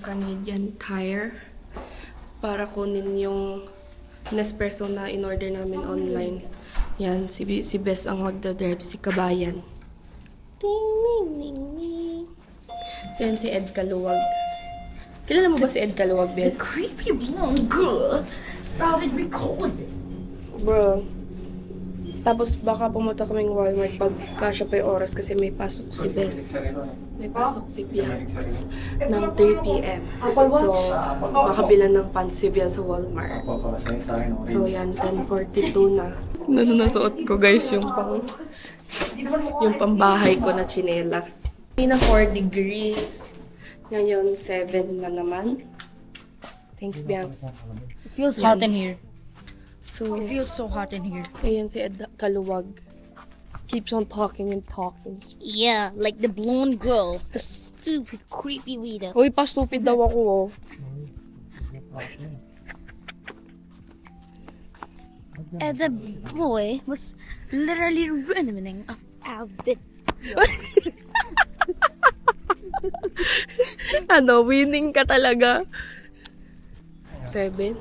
Canadian Tire para kunin yung Nespresso na in-order namin online. Yan, si Bes ang magdadrive, si Kabayan. Ting, ning, ning, ning. So yan si Ed Kaluwag. Kilala mo ba si Ed Kaluwag, Ben? The creepy blonde girl started recording. Bro. Tapos baka pumunta kaming Walmart pagka siya pa yung oras kasi may pasok si Bes. May pasok si Bianx ng 3 p.m. So, makabilan ng pansibian sa Walmart. So, yan, 10:42 na. Nasuot ko guys yung pambahay ko na chinelas. Hindi na 4 degrees. Ngayon, 7 na naman. Thanks, Bianx. It feels hot in here. So, It feels so hot in here. ayan si Ed Kaluwag. Keeps on talking and talking. Yeah, like the blonde girl. The stupid, creepy weirdo. Uy, pa-stupid daw ako, oh. And the boy was literally running up our bed. Ano, winning ka talaga. 7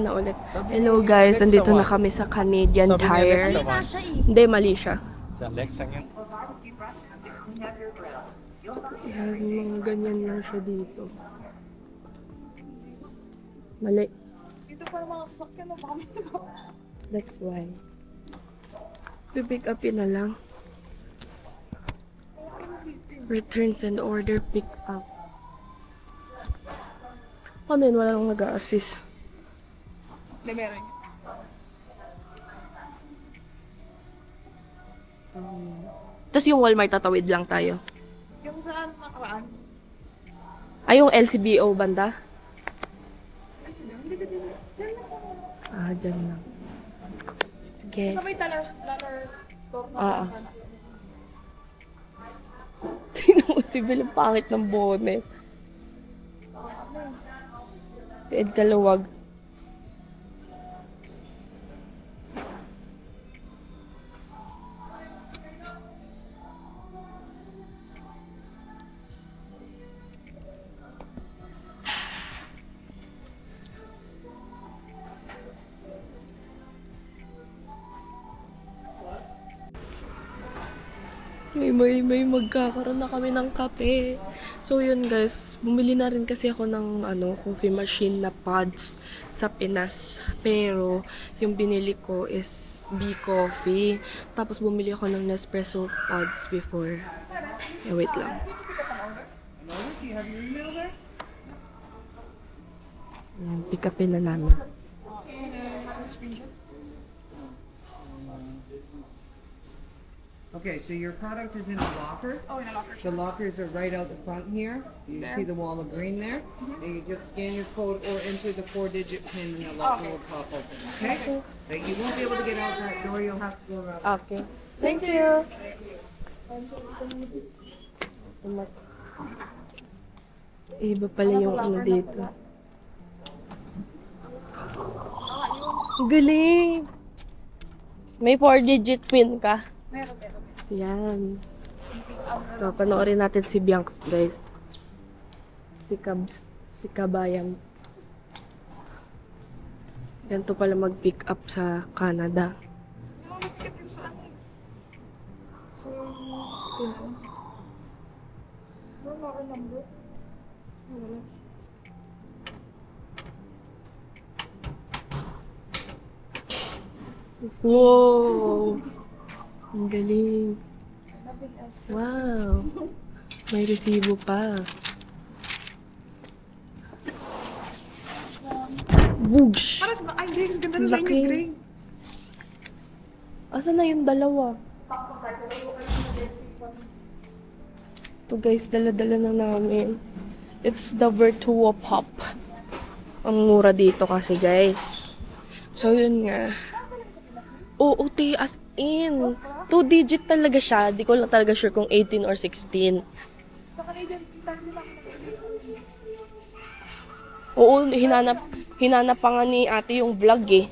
na ulit. Hello guys, andito na kami sa Canadian Tire. Hindi, mali siya. Yan, mga ganyan lang siya dito. Mali. Dito pa mga sasakyan na baka That's why. Pipick upin na lang. Returns and order pick up. Ano yun? Wala lang nag-a-assist. Hindi, meron. Tapos yung Walmart, tatawid lang tayo. Yung saan nakaraan? Ay, yung LCBO banda? Hindi ka din. Diyan lang ako. Ah, dyan lang. Sige. Sa may teller store na. Ah. Tingnan mo si Bill, ang pangit ng bonnet. Si Ed Kaluwag. May magkakaroon na kami ng kape. So yun guys, bumili na rin kasi ako ng coffee machine na pods sa Pinas. Pero yung binili ko is B-Coffee. Tapos bumili ako ng Nespresso pods before. Wait lang. Ayan, pick upin na namin. Okay, so your product is in the locker. Oh, in a locker. The lockers are right out the front here. You see the wall of green there? And you just scan your code or enter the 4-digit PIN and the locker will pop open, okay? But you won't be able to get out that door, you'll have to go around. Okay. Thank you. Iba pala yung ano dito. Ang galing! May 4-digit PIN ka. Meron. Yan. So, panoorin natin si Bianx, guys. Si Kabayan. Ganito pala mag-pick up sa Canada. Yung nagkikip yung saan. So, door locker number. Wala. Wow! Ang galing. Nothing else. Wow! May resibo pa. Boosh! Para sa ay, hindi. Ganda na Laki. yung gray. Asa na yung dalawa? Ito guys, dala-dala na namin. It's the Virtuo Pop. Ang mura dito kasi guys. So yun nga. Oo, as in. 2-digit talaga siya. Di ko lang talaga sure kung 18 or 16. Sa Canadian, tayo nila. Oo, hinanap pa nga ni ate yung vlog eh.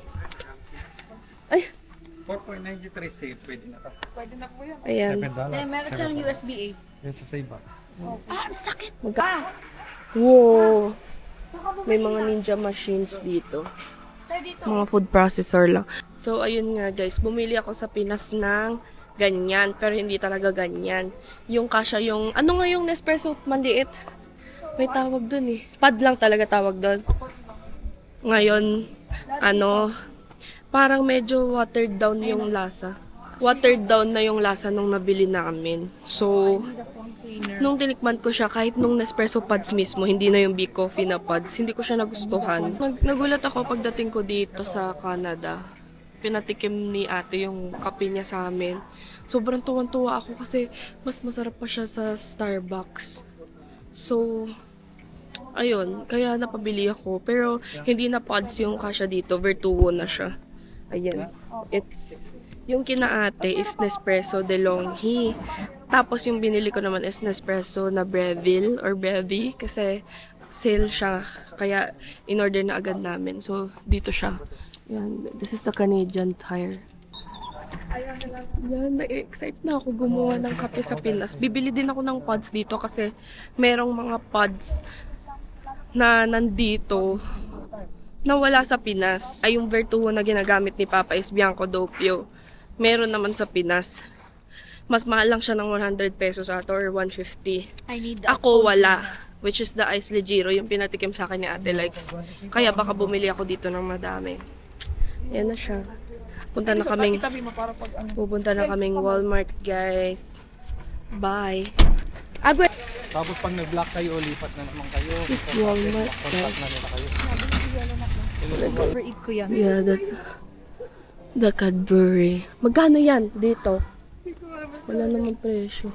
Ay, 4.93 save, pwede na ka. Pwede na po yan. ayan. $7. Meron siyang USB-A. Yan sa save ba? Ah, ang sakit. Wow! May mga ninja machines dito. Mga food processor lang. So, ayun nga guys. Bumili ako sa Pinas ng ganyan. Pero hindi talaga ganyan. Yung kasha yung... Ano nga yung Nespresso manliit? May tawag dun eh. Pad lang talaga tawag dun. Ngayon, parang medyo watered down yung lasa. Watered down na yung lasa nung nabili namin. So, nung tinikman ko siya, kahit nung Nespresso pads mismo, hindi na yung Big Coffee na pads, hindi ko siya nagustuhan. Nagulat ako pagdating ko dito sa Canada. Pinatikim ni ate yung kape niya sa amin. Sobrang tuwan-tuwa ako kasi mas masarap pa siya sa Starbucks. So, ayun, kaya napabili ako. Pero, hindi na pods yung kasya dito. Vertuo na siya. Ayan. Yung kinaate is Nespresso DeLonghi. Tapos yung binili ko naman is Nespresso na Breville or Brevi. Kasi sale siya. Kaya in-order na agad namin. So, dito siya. Yan. This is the Canadian Tire. Yan, na-excite na ako gumawa ng kape sa Pinas. Bibili din ako ng pods dito kasi merong mga pods na nandito na wala sa Pinas. Ay yung Vertuo na ginagamit ni Papa is Bianco Doppio. Meron naman sa Pinas. Mas mahal lang siya ng 100 pesos ato or 150. Ako wala. Which is the Ice Legiro, yung pinatikim sa akin ni Ate Lex. Kaya baka bumili ako dito ng madami. Yan na siya. Pupunta na kaming Walmart, guys. Bye. Tapos pag nag-block kayo, lipat na naman kayo. This is Walmart, Contact na nila kayo. Overeat ko yan. Yeah, that's the Cadbury. Magkano yan dito? Wala naman presyo.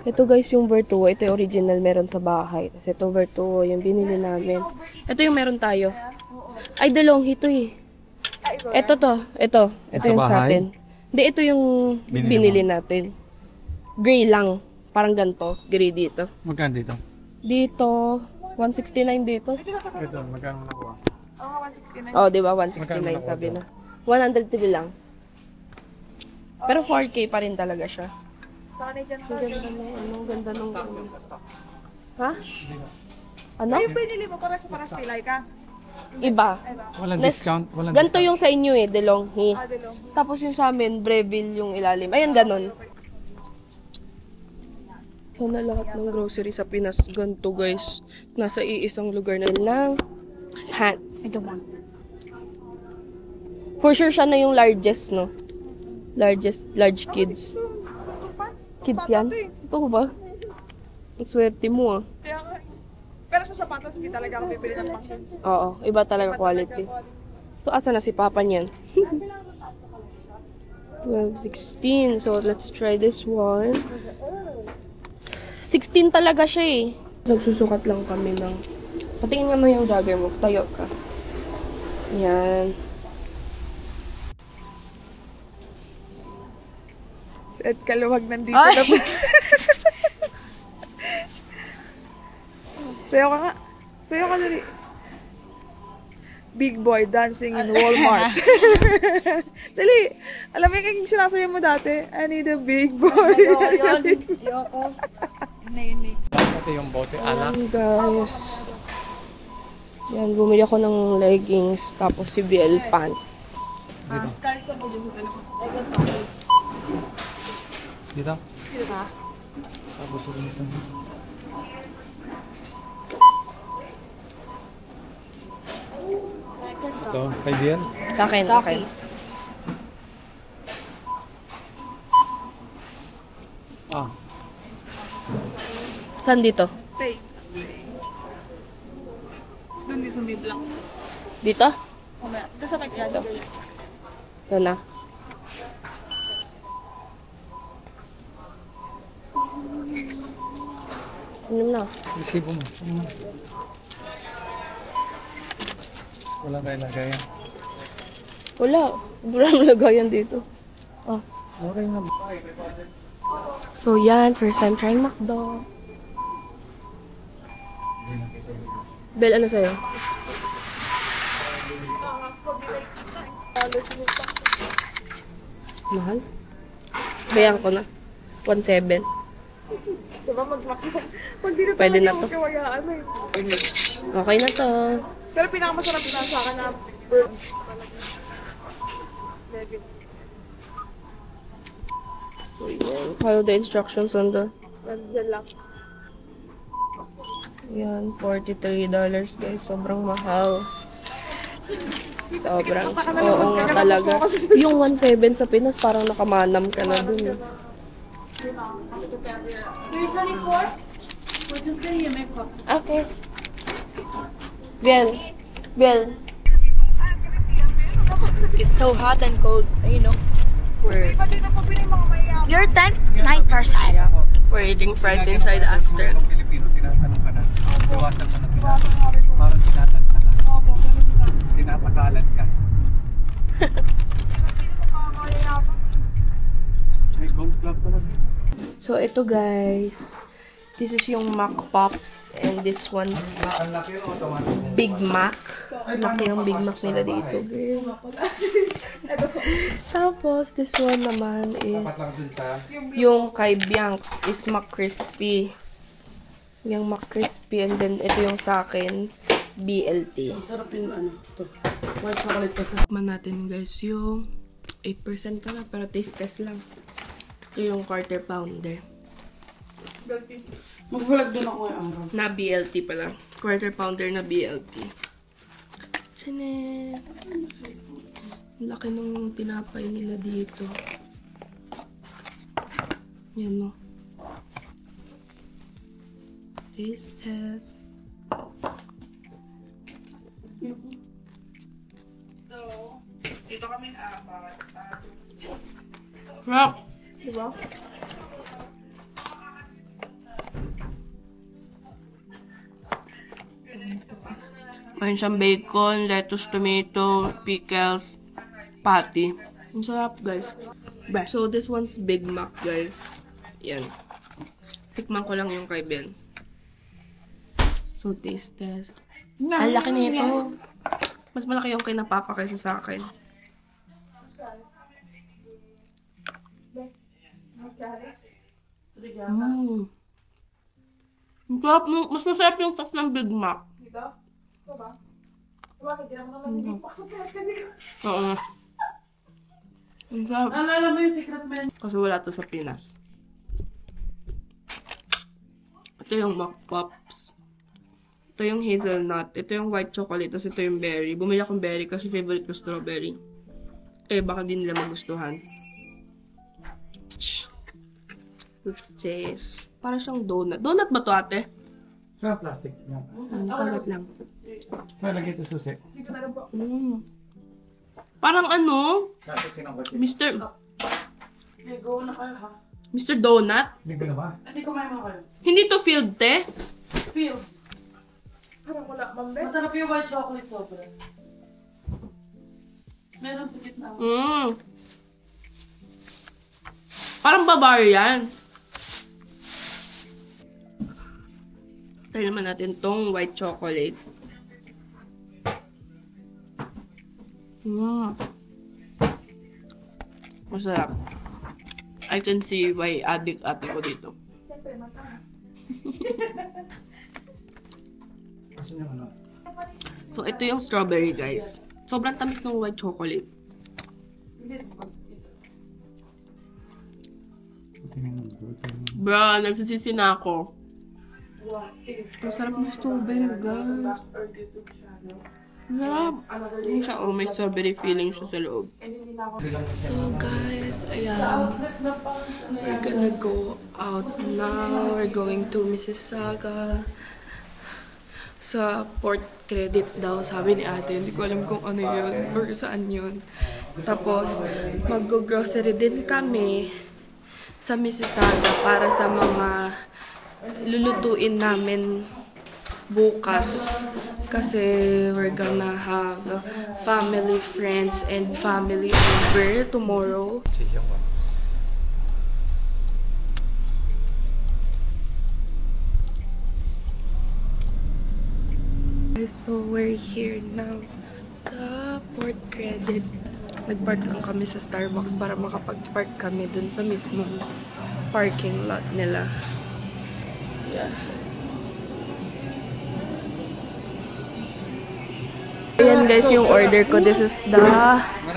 Ito guys yung Vertuo. Ito yung original meron sa bahay. Tapos ito Vertuo yung binili namin. Ito yung meron tayo. Ay, DeLonghi to eh. Ito to. Ito yung sa atin. Hindi, ito yung binili natin. Gray lang. Parang ganito. Gray dito. Magkano dito? Dito, 169 dito. Ito, magkano nakuha? Oh, di ba? 169 sabi na. 103 lang. Pero 4K pa rin talaga siya. Ang ganda nung ha? Ano? Yung pinili mo para sa pilay ka? Iba. Walang discount? Walang Ganito yung sa inyo eh, DeLonghi. DeLonghi. Tapos yung sa amin, Breville yung ilalim. Ayan, ganun. Sana lahat ng grocery sa Pinas ganito guys. Nasa iisang lugar na lang. Hats. For sure siya na yung largest, no? Large kids. Kids yan? Totoo ba? Swerte mo ah. Kaya nga. Pero sa sapatos, hindi talaga ako bibili ng pang-kids. Oo, iba talaga quality. So, asa na si Papa niyan? 12, 16. So, let's try this one. 16 talaga siya eh. Nagsusukat lang kami ng... Patingin nga mo yung jogger mo. Tayo ka. Yan. Si Ed Kaluwag nandito na po. Sayo ka nga. Sayo ka dali. Big boy dancing in Walmart. Dali. Alam mo yung sinasayo mo dati? I need a big boy. Ayoko. Yun. Ito yung bote alak. Ayan guys. Yan, bumili ako ng leggings. Tapos si BL pants. Kahit saan po dyan sa telephone. Dito? Tapos yung isang... Ito, kay Dian. Sa akin, okay. Ah, Saan dito? Tay. Doon din sa may block. Dito? Mamaya. Doon sa kanya. Yun na. Ano na? isipo mo. Wala kayo lagayan. Wala. Wala lagayan dito. Oh. Okay na. So yan, first time trying McDo. Bel, ano sa'yo? Mahal? Bayan ko na. 1.7. Diba, pag di na Pwede na to. kawayaan eh. Okay na to. Pero pinakamasarap na sa akin na burn. So, yan. Follow the instructions on the... Nandiyan lang. Yan, $43 guys. Sobrang mahal. Sobrang. Oo nga talaga. Yung 1.7 sa Pinas, parang nakamanam ka na dun. Eh. Okay. Bien. Bien. It's so hot and cold, you know. We're, You're 9%. we're eating fries inside Astor. Kung Pilipino, tinatanong ka na. Iwasan mo na sila. Parang tinatanong ka. Tinatakalan ka. May gold club talaga. So, ito guys. This is yung Mac Pops. And this one's Ang laki ng automatic. Big Mac. Laki ng Big Mac nila dito, girl. Tapos, this one naman is Dapat lang dun sa... yung kay Bianx is McCrispy. Yung McCrispy. And then, ito yung sa akin, BLT. Sarap yung ano, ito. White chocolate kasi. Tikman natin guys yung 8% ka na, pero taste test lang. Ito yung quarter pounder. Magbulag doon ako yung araw. Na BLT pala. Quarter pounder na BLT. Tchanet! Laki nung tinapay nila dito. Yan no. Taste test. So, dito kami apat. Crap! Diba? Mayroon siyang bacon, lettuce, tomato, pickles, patty. Ang sarap, guys. So, this one's Big Mac, guys. Yan. Tikman ko lang yung kay Ben. So, taste test. Ang laki nito. Mas malaki yung kay Napapa kaysa sa akin. Ang sarap, mas masarap yung sauce ng Big Mac. Dito? Ito ba? Bakit? Di naman naman hindi pa sa cash ka dito. Oo nga. Ang sarap. Naalala mo yung secret menu? Kasi wala to sa Pinas. Ito yung Mac Pops. Ito yung hazelnut. Ito yung white chocolate. Tapos ito yung berry. Bumili akong berry kasi favorite ko strawberry. Eh, baka di nila magustuhan. Let's taste. Para siyang donut. Donut ba to, ate? Sa plastic. Yan. Kagat lang. Sa lagay ito susi. Parang ano? Kasi sinanggot. Mr. Okay, go na kayo ha. Mr. Donut? Hindi ko na ba? Hindi kumain mo kayo. Hindi to filled, te? Feel. Parang wala, mambe. Masarap yung white chocolate sobra. Meron sa gitna. Parang Bavarian. Try naman natin tong white chocolate. Masarap. I can see why addict ate ko dito. Kasi yung ano. So, ito yung strawberry, guys. Sobrang tamis ng white chocolate. Bro, nagsisisi na ako. Ang sarap ng strawberry, guys. Ang sarap. Yung siya, oh, may strawberry feeling siya sa loob. So, guys, ayan. We're gonna go out now. We're going to Mississauga. Sa Port Credit daw, sabi ni ate. Hindi ko alam kung ano yun or saan yun. Tapos, mag-grocery din kami sa Mississauga para sa mga lulutuin namin bukas. Kasi we're gonna have family, friends, and family over tomorrow. So, we're here now sa Port Credit. Nag-park lang kami sa Starbucks para makapag-park kami dun sa mismong parking lot nila. Yeah. Ayan guys yung order ko. This is the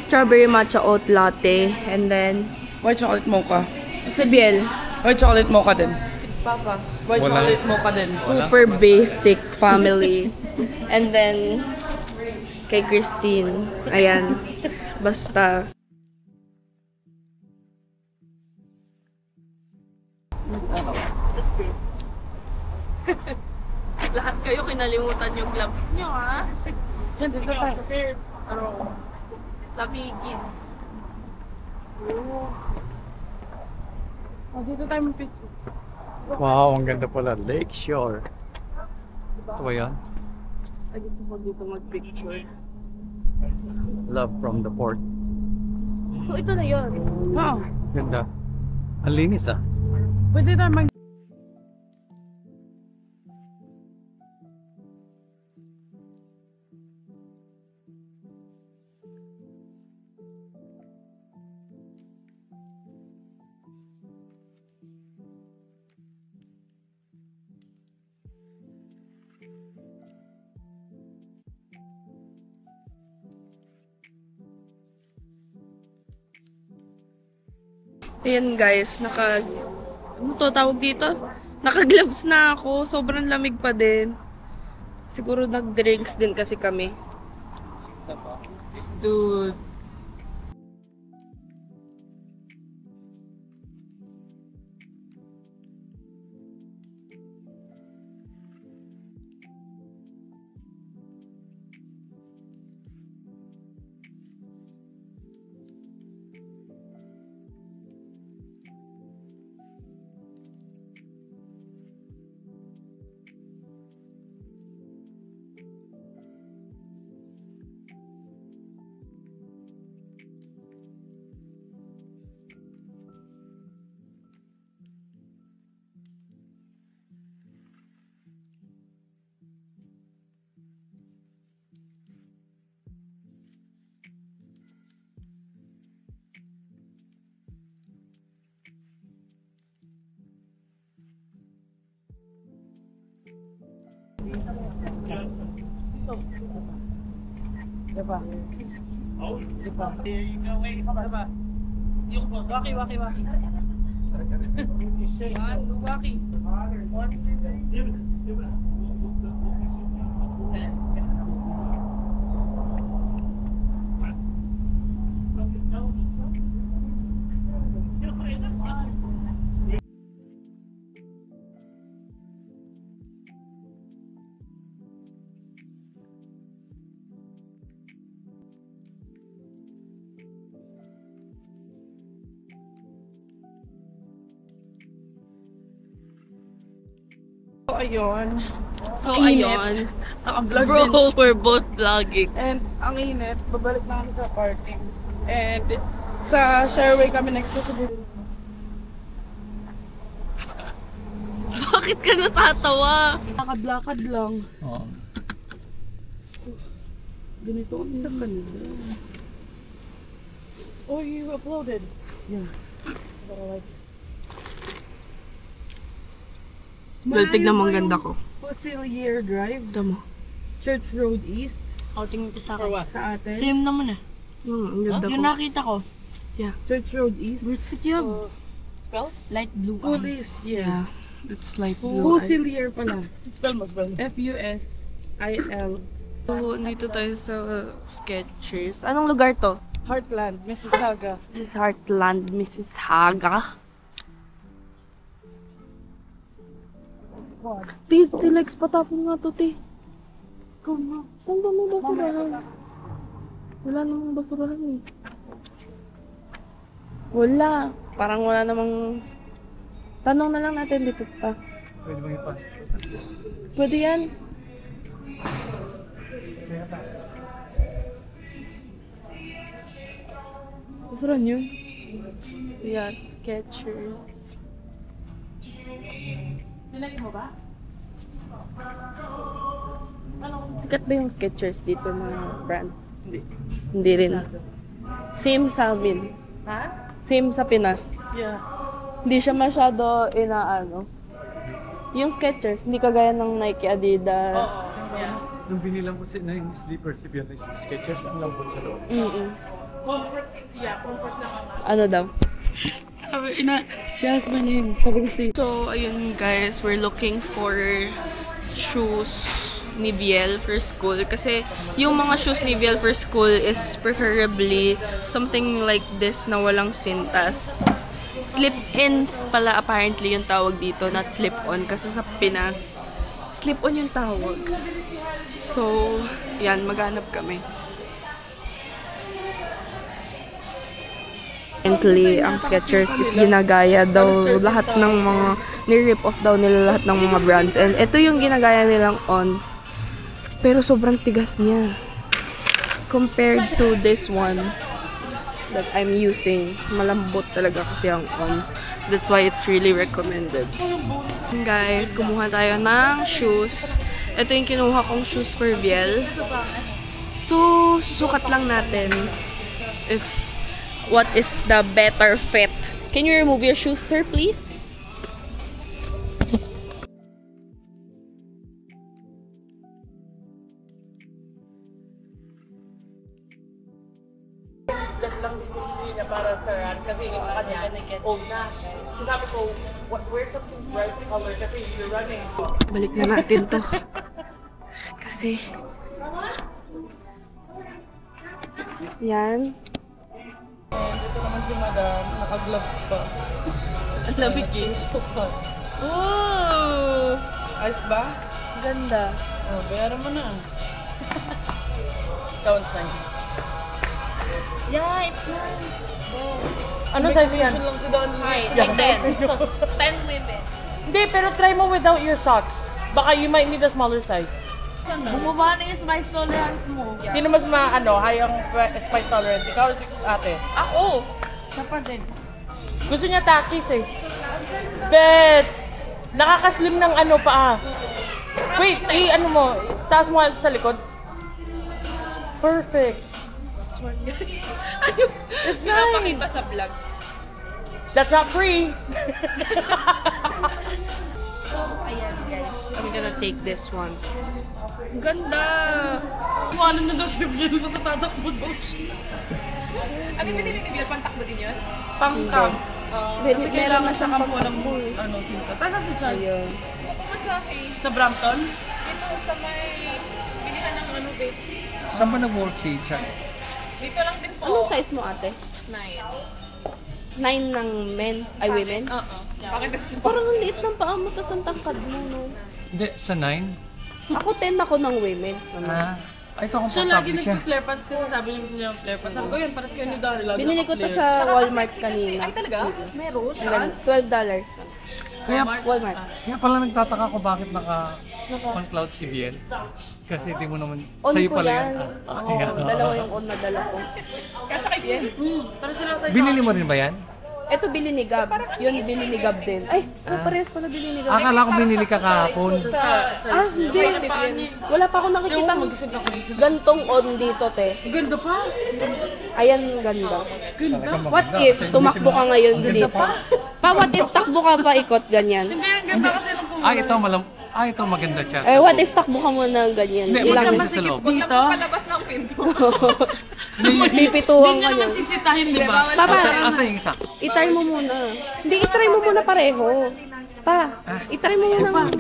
strawberry matcha oat latte. And then, White chocolate mocha. si Biel. White chocolate mocha din. Papa. White Wala. chocolate mocha din. Super basic family. And then, kay Christine. Ayan. Basta. Lahat kayo kinalimutan yung gloves nyo, ha? Dito tayo. Lamigin. Oh, dito tayo mag-picture. Wow, ang ganda pala. Lake Shore. Ito ba yan? Ay, gusto ko dito mag-picture. Love from the port. So, ito na yun. Oo. Ganda. Ang linis ah. Pwede tayo mag... Ayan guys, ano to tawag dito? Naka-gloves na ako. Sobrang lamig pa din. Siguro nag-drinks din kasi kami. Dude. Diba? Diba? Diba? Yung waki. Waki. So, ayun. So, Ang init. ayun. Naka-vlog Bro, din. we're both vlogging. And ang init, babalik na kami sa party. And sa Shareway kami next to Cebu. Bakit ka natatawa? Lakad-lakad lang. Oo. Ganito kami sa kanila. Oh, you uploaded? Yeah. Pero like... Well, tignan mo ang ganda ko. Fusilier Drive, Tignan mo. Church Road East. Outing ito sa Sa atin. Same naman eh. Ang ganda ko. Yung nakita ko. Church Road East. Where's it you have? Spell? Light blue Fulis. eyes. Yeah. It's light blue eyes. Fusilier pala. Spell mo. F-U-S-I-L. So, dito tayo sa Skechers. Anong lugar to? Heartland, Mississauga. This is Heartland, Mississauga. T-Lex, patapon nga to, T. Saan ba may basurahan? Wala namang basurahan eh. Wala. Parang wala namang... Tanong na lang natin dito pa. Pwede bang ipasok? Pwede yan. Basurahan yun. Yan, Skechers. Nilagay mo ba? Sikat ba yung Skechers dito na brand? Hindi rin. Same sa amin. Ha? Same sa Pinas. Yeah. Hindi siya masyado inaano. Yung Skechers, hindi kagaya ng Nike, Adidas. Nung binilang ko na yung sleeper si Bianca Skechers, ang lambot sa loob. Comfort, comfort lang ang Ano daw? sabi, she has my name. Sabi ko sa'yo. So, ayun guys, we're looking for shoes ni Biel for school. Kasi yung mga shoes ni Biel for school is preferably something like this na walang sintas. Slip-ins pala apparently yung tawag dito, not slip-on. Kasi sa Pinas, slip-on yung tawag. So, yan, maghanap kami. Apparently, ang Skechers is ginagaya daw lahat ng mga, ni-rip off daw nila lahat ng mga brands. And ito yung ginagaya nilang On. Pero sobrang tigas niya. Compared to this one that I'm using. Malambot talaga kasi ang On. That's why it's really recommended. Guys, kumuha tayo ng shoes. Ito yung kinuha kong shoes for Biel. So, susukat lang natin if what is the better fit. Can you remove your shoes, sir, please? That lang hindi niya para sa run kasi yung kanya old na. Sinabi ko, wear something bright color kasi you're running. Balik na natin to. Kasi yan. And ito naman si Madam, naka-gloves pa. Ang lamig eh. Ooh! Ayos ba? Ganda. Oh, bayaran mo na. Count time. Yeah, it's nice. Ano size yan? Hi, like 10. 10 women. Hindi, pero try mo without your socks. Baka you might need a smaller size. Bumaba na yung spice tolerance mo. Sino mas high ang spice tolerance? Ikaw, ate? Ako! Dapat din. Gusto niya takis eh. Bet! Nakakaslim ng paa. Wait, ano mo, taas mo sa likod. Perfect. Smart guys. Ayun. Pinapakita sa vlog. That's not free. So, ayan guys. I'm gonna take this one. Ang ganda! Ano na daw siya, bigyan mo sa tatakbo daw siya. Ano yung binili ni Biel? Pantakbo din yun? Pangkam. Kasi kailangan sa kampo ng sinta. Saan si Charlie? Ayun. Sa Brampton? Dito sa may bilihan ng babe. Saan ba nag-work si Chan? Dito lang din po. Anong size mo ate? 9. 9 ng men? Ay, women? Oo. Bakit kasi parang ang liit ng paa mo, tapos ang tangkad mo, no? Hindi, sa 9? Ako 10 ako ng women's naman. Ito kung Siya lagi siya. nag-flare pants kasi sabi niya gusto niya ng flare pants. Sabi ko yun, paras kayo ni Dari. Binili ko to sa Walmart kanina. Ay, talaga? Meron? $12. Kaya, Walmart. kaya pala nagtataka ko bakit on cloud si Biel. Kasi di mo naman, On sa'yo ko pala yan. yan. Oo, dalawa yung on na dala ko. Kasha kay Biel? Para sila sa Binili mo rin ba yan? Ito bili ni Gab. Yun bili ni Gab din. Ay, parehas pala bili ni Gab. Akala ko binili ka kahapon. Hindi. Wala pa ako nakikita gantong on dito, te. Ganda pa. Ayan, ganda. What if tumakbo ka ngayon dito? What if takbo ka pa ikot ganyan? Hindi, ang ganda kasi nung Ito maganda siya. Eh, what if takbo ka muna ganyan? Hindi, Ilang mas sa loob. dito. may pituwang Hindi ka nyo naman niya. sisitahin, di ba? Papa, Asa yung isa? itry mo muna. Hindi, itry mo muna pareho. Pa, itry mo muna.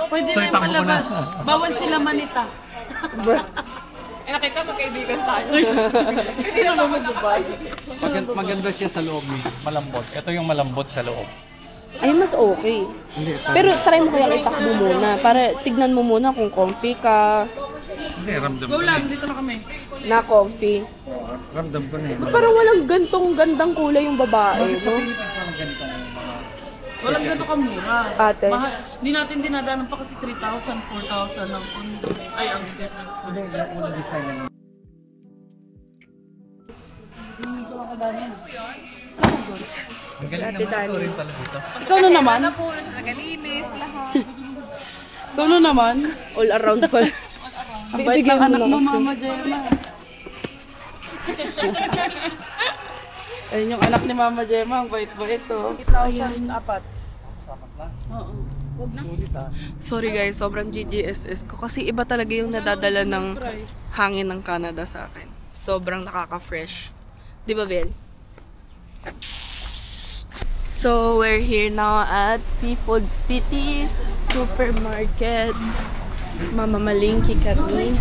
Pwede So, na yung itakbo ko na. palabas. Bawal sila manita. Bro. Nakita magkaibigan tayo. Sino ba mag-Dubai? Maganda siya sa loob, miss. Malambot. Ito yung malambot sa loob. Ay, mas okay. Pero try mo kayang itakbo muna para tignan mo muna kung comfy ka, Hindi, ramdam Go ko na lang, eh. dito na kami. na comfy. Ramdam ko na eh. Ba't parang walang gantong gandang kulay yung babae, no? Walang ganito kamura. Ate. Hindi natin dinadanan pa kasi 3,000, 4,000 ang condo. Ay, ang Hindi, yung unang design lang. Ang galing naman ito rin pala dito. Ikaw na naman? Ikaw na naman? All around pala. Ang bait ng anak mo, Mama Gemma. Ayun yung anak ni Mama Gemma, ang bait-bait oh. 1,004. Oo. Sulit ha. Sorry guys, sobrang GGSS ko. Kasi iba talaga yung nadadala ng hangin ng Canada sa akin. Sobrang nakaka-fresh. Di ba, Bel? So, we're here now at Seafood City Supermarket. Mamamalingki kami.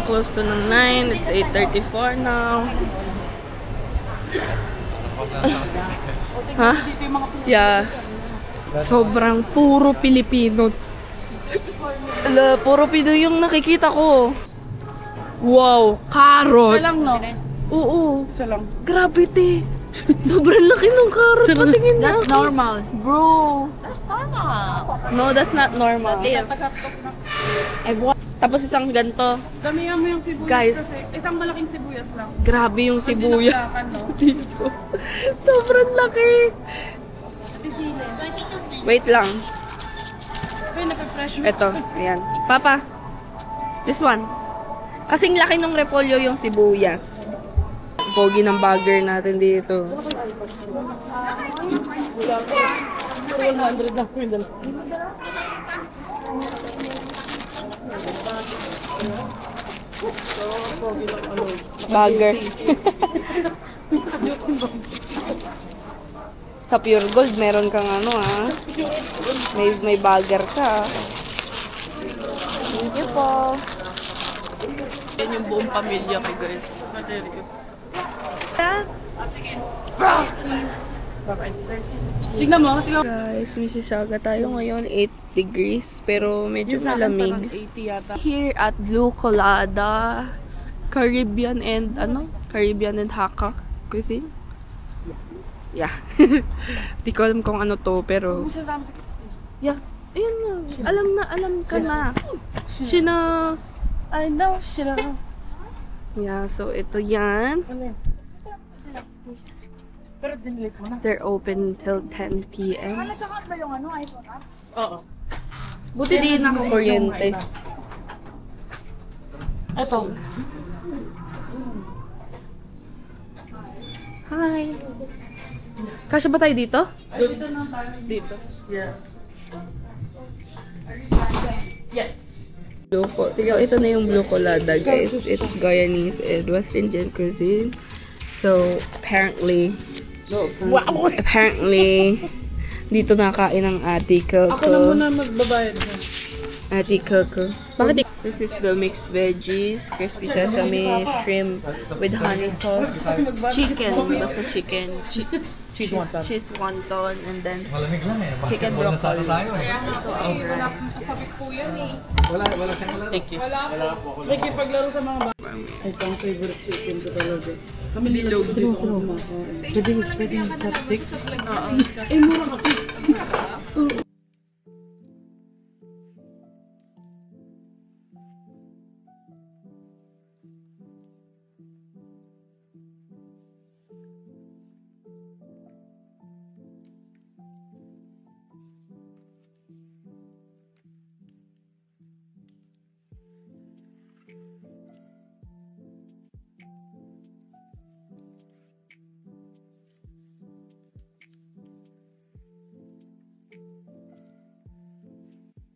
Close to ng 9. It's 8:34 now. Ha? Yeah. Sobrang puro Pilipino. Ala, puro Pinoy yung nakikita ko. Wow, carrot. Lang, no? Oo. Isa lang. Grabe, te. Sobrang laki ng carrot. Patingin na. That's normal. Bro. That's normal. No, that's not normal. Tapos isang ganto. Damihan mo yung sibuyas Guys. kasi. Isang malaking sibuyas lang. Grabe yung sibuyas. Dinagdagan, no? Dito. Sobrang laki. Wait lang. Ay, nag-fresh mo. Ito. Ayan. Papa. This one. Kasing laki ng repolyo yung sibuyas. Pogi ng bagger natin dito. 100 na po yung dala. Bagger. Sa Pure Gold, meron kang ano may bagger ka. Thank you po. Yan yung buong pamilya ko, guys. Tingnan mo, guys, Mississauga tayo ngayon, 8 degrees, pero medyo malamig. 80 yata. Here at Blue Colada, Caribbean and Hakka cuisine. Yeah. Di ko alam kung ano to, pero yeah. Ayun na. Alam ka na. She knows. I know, she knows. Yeah, so ito yan. Pero dinilit mo na. They're open till 10 p.m. Nagkakaroon ba yung iPhone apps? Oo. Buti di nakakuryente. Ito. Hi. Kasya ba tayo dito? Dito na tayo. Dito. Yeah. Yes. So, ito na yung Blue Colada, guys. It's Guyanese and West Indian cuisine. So, apparently, dito nakain ng Ate Coco. Ako na muna magbabayad na. Ate Coco. Bakit? This is the mixed veggies, crispy sesame, shrimp with honey sauce, chicken, basta chicken, cheese wonton, and then chicken broccoli. Wala siyang kalaro. Thank you. Nakikipaglaro sa mga bata. Ay, pang favorite chicken ko talaga. Kami nilog dito ako kumakain. Pwede yung chopstick? Oo. Eh, mura kasi.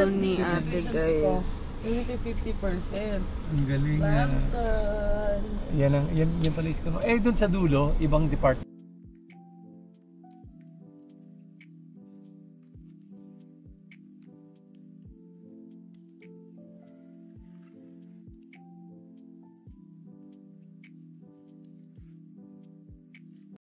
Ni ate, guys. Hindi 50%. Ang galing yan. Yan pala is ko. Eh, dun sa dulo, ibang department.